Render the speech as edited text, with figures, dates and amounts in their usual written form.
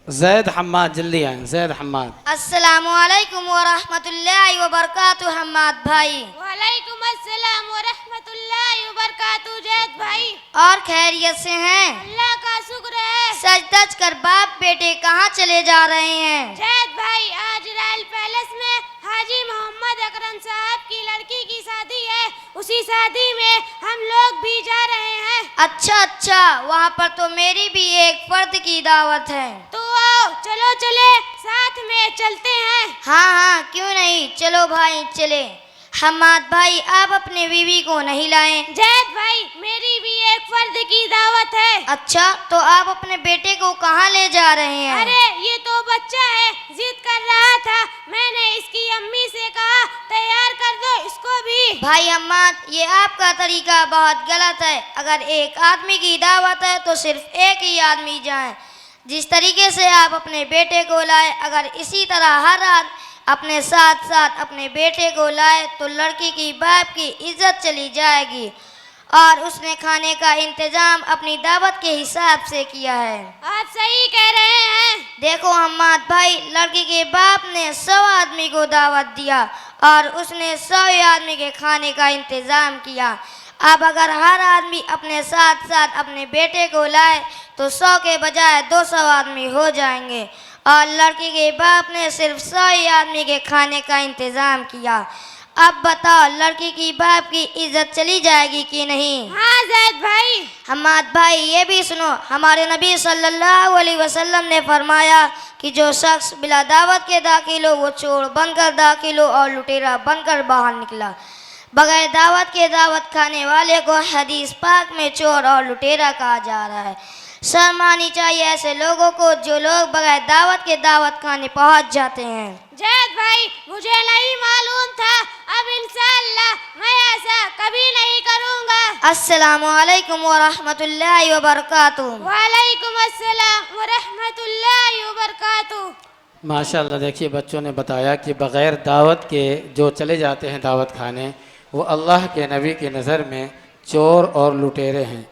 जैद हम्माद जल्दी आए, जैद हम्माद। अस्सलामु अलैकुम व रहमतुल्लाहि व बरकातुहू हम्माद भाई। वालेकुम अस्सलाम व रहमतुल्लाहि व बरकातुहू जैद भाई। और खैरियत से हैं? अल्लाह का शुक्र है। सच धज कर बाप बेटे कहाँ चले जा रहे हैं? जैद भाई आज रॉयल पैलेस में हाजी मोहम्मद अकरम साहब की लड़की की शादी है, उसी शादी में हम लोग भी जा रहे हैं। अच्छा अच्छा, वहाँ पर तो मेरी भी एक फर्द की दावत है। तो आओ चलो चले साथ में चलते हैं। हाँ हाँ क्यों नहीं, चलो भाई चले। हम्माद भाई आप अपने बीवी को नहीं लाए? जैद भाई मेरी भी एक फर्द की दावत है। अच्छा तो आप अपने बेटे को कहाँ ले जा रहे हैं? अरे ये तो बच्चा है, जिद कर रहा था, मैंने इसकी अम्मी से कहा तैयार कर दो इसको भी। भाई हम्माद ये आपका तरीका बहुत गलत है। अगर एक आदमी की दावत है तो सिर्फ एक ही आदमी जाए। जिस तरीके से आप अपने बेटे को लाए, अगर इसी तरह हर अपने साथ साथ अपने बेटे को लाए तो लड़की की बाप की इज्जत चली जाएगी। और उसने खाने का इंतजाम अपनी दावत के हिसाब से किया है। आप सही कह रहे हैं। देखो हम्माद भाई, लड़की के बाप ने 100 आदमी को दावत दिया और उसने 100 आदमी के खाने का इंतजाम किया। अब अगर हर आदमी अपने साथ साथ अपने बेटे को लाए तो 100 के बजाय 200 आदमी हो जाएंगे। और लड़की के बाप ने सिर्फ 100 आदमी के खाने का इंतजाम किया। अब बताओ लड़की की बाप की इज्जत चली जाएगी कि नहीं? हाँ जैद भाई। हम्माद भाई ये भी सुनो, हमारे नबी सल्लल्लाहु अलैहि वसल्लम ने फरमाया कि जो शख्स बिला दावत के दाखिल हो वो चोर बनकर दाखिल हो और लुटेरा बनकर बाहर निकला। बगैर दावत के दावत खाने वाले को हदीस पाक में चोर और लुटेरा कहा जा रहा है। शर्म आनी चाहिए ऐसे लोगों को जो लोग बगैर दावत के दावत खाने पहुंच जाते हैं। जैद भाई मुझे नहीं मालूम था, अब इंशाअल्लाह मैं ऐसा कभी नहीं करूँगा। अस्सलामु अलैकुम व रहमतुल्लाहि व बरकातुहू। वालेकुम अस्सलाम व रहमतुल्लाहि व बरकातुहू। माशाल्लाह, देखिए बच्चों ने बताया कि बग़ैर दावत के जो चले जाते हैं दावत खाने, वो अल्लाह के नबी की नज़र में चोर और लुटेरे हैं।